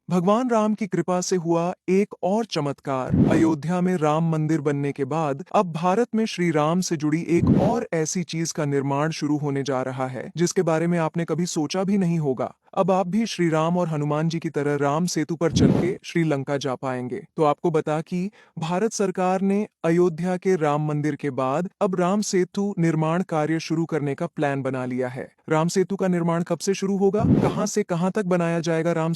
भगवान राम की कृपा से हुआ एक और चमत्कार। अयोध्या में राम मंदिर बनने के बाद अब भारत में श्री राम से जुड़ी एक और ऐसी चीज का निर्माण शुरू होने जा रहा है जिसके बारे में आपने कभी सोचा भी नहीं होगा। अब आप भी श्री राम और हनुमान जी की तरह राम सेतु पर चल के श्रीलंका जा पाएंगे। तो आपको बता कि भारत सरकार ने अयोध्या के राम मंदिर के बाद अब राम सेतु निर्माण कार्य शुरू करने का प्लान बना लिया है। राम सेतु का निर्माण कब से शुरू होगा, कहां से कहां तक बनाया जाएगा राम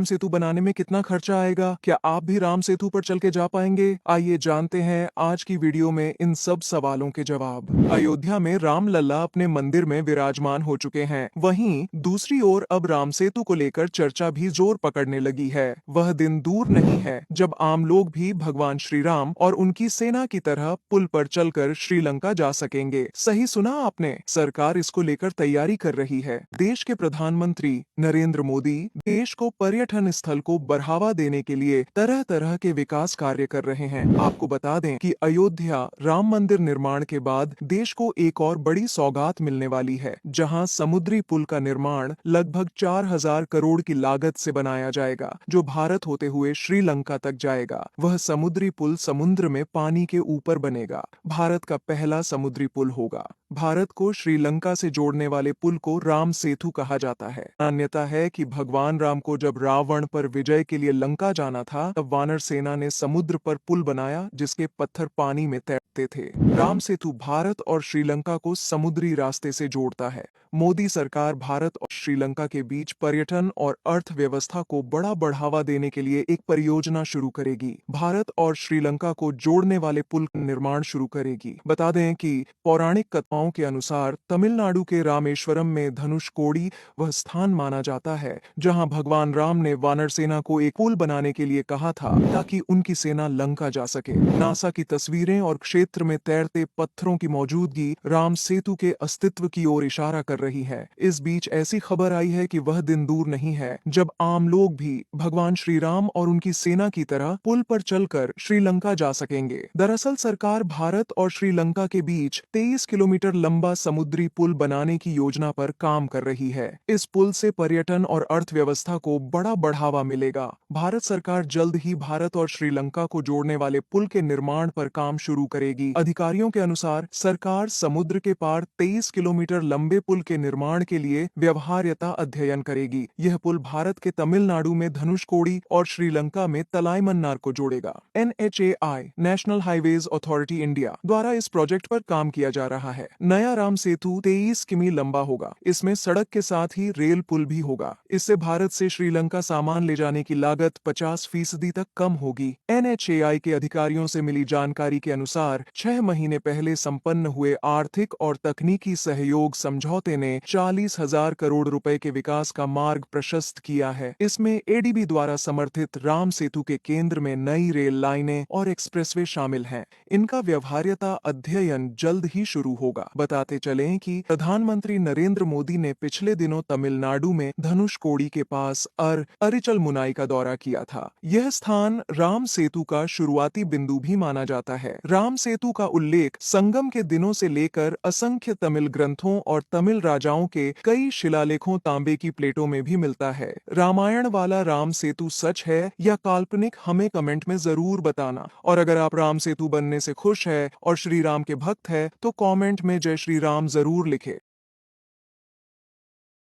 सेतु बनाने में कितना खर्चा आएगा, क्या आप भी राम सेतु पर चल के जा पाएंगे? आइए जानते हैं आज की वीडियो में इन सब सवालों के जवाब। अयोध्या में राम लल्ला अपने मंदिर में विराजमान हो चुके हैं। वहीं दूसरी ओर अब राम सेतु को लेकर चर्चा भी जोर पकड़ने लगी है। वह दिन दूर नहीं है जब आम लोग भी भगवान श्री राम और उनकी सेना की तरह पुल पर चलकर श्रीलंका जा सकेंगे। सही सुना आपने, सरकार इसको लेकर तैयारी कर रही है। देश के प्रधानमंत्री नरेंद्र मोदी देश को पर्यटन स्थल को बढ़ावा देने के लिए तरह तरह के विकास कार्य कर रहे हैं। आपको बता दें कि अयोध्या राम मंदिर निर्माण के बाद देश को एक और बड़ी सौगात मिलने वाली है, जहां समुद्री पुल का निर्माण लगभग 4000 करोड़ की लागत से बनाया जाएगा, जो भारत होते हुए श्रीलंका तक जाएगा। वह समुद्री पुल समुद्र में पानी के ऊपर बनेगा, भारत का पहला समुद्री पुल होगा। भारत को श्रीलंका से जोड़ने वाले पुल को राम सेतु कहा जाता है। मान्यता है कि भगवान राम को जब रावण पर विजय के लिए लंका जाना था, तब वानर सेना ने समुद्र पर पुल बनाया जिसके पत्थर पानी में तैरते थे। राम सेतु भारत और श्रीलंका को समुद्री रास्ते से जोड़ता है। मोदी सरकार भारत और श्रीलंका के बीच पर्यटन और अर्थव्यवस्था को बड़ा बढ़ावा देने के लिए एक परियोजना शुरू करेगी। भारत और श्रीलंका को जोड़ने वाले पुल का निर्माण शुरू करेगी। बता दें कि पौराणिक कथाओं के अनुसार तमिलनाडु के रामेश्वरम में धनुषकोडी वह स्थान माना जाता है जहां भगवान राम ने वानर सेना को एक पुल बनाने के लिए कहा था ताकि उनकी सेना लंका जा सके। नासा की तस्वीरें और क्षेत्र में तैरते पत्थरों की मौजूदगी राम सेतु के अस्तित्व की ओर इशारा कर रही है। इस बीच ऐसी खबर आई है कि वह दिन दूर नहीं है जब आम लोग भी भगवान श्री राम और उनकी सेना की तरह पुल पर चलकर श्रीलंका जा सकेंगे। दरअसल सरकार भारत और श्रीलंका के बीच 23 किलोमीटर लंबा समुद्री पुल बनाने की योजना पर काम कर रही है। इस पुल से पर्यटन और अर्थव्यवस्था को बड़ा बढ़ावा मिलेगा। भारत सरकार जल्द ही भारत और श्रीलंका को जोड़ने वाले पुल के निर्माण पर काम शुरू करेगी। अधिकारियों के अनुसार सरकार समुद्र के पार 23 किलोमीटर लंबे पुल के निर्माण के लिए व्यवहार्यता अध्ययन करेगी। यह पुल भारत के तमिलनाडु में धनुषकोडी और श्रीलंका में तलाईमन्नार को जोड़ेगा। NHAI national highways authority India द्वारा इस प्रोजेक्ट पर काम किया जा रहा है। नया राम सेतु 23 किमी लंबा होगा। इसमें सड़क के साथ ही रेल पुल भी होगा। इससे भारत से श्रीलंका सामान ले जाने की लागत 50% तक कम होगी। NHAI के अधिकारियों से मिली जानकारी के अनुसार 6 महीने पहले संपन्न हुए आर्थिक और तकनीकी सहयोग समझौते ने 40,000 करोड़ रुपए के विकास का मार्ग प्रशस्त किया है। इसमें ADB द्वारा समर्थित राम सेतु के केंद्र में नई रेल लाइनें और एक्सप्रेसवे शामिल हैं। इनका व्यवहार्यता अध्ययन जल्द ही शुरू होगा। बताते चलें कि प्रधानमंत्री नरेंद्र मोदी ने पिछले दिनों तमिलनाडु में धनुषकोडी के पास अरिचल मुनाई का दौरा किया था। यह स्थान राम सेतु का शुरुआती बिंदु भी माना जाता है। राम सेतु का उल्लेख संगम के दिनों से लेकर असंख्य तमिल ग्रंथों और तमिल राजाओं के कई शिलालेखों तांबे की प्लेटों में भी मिलता है। रामायण वाला राम सेतु सच है या काल्पनिक, हमें कमेंट में जरूर बताना। और अगर आप राम सेतु बनने से खुश है और श्री राम के भक्त है तो कमेंट में जय श्री राम जरूर लिखे।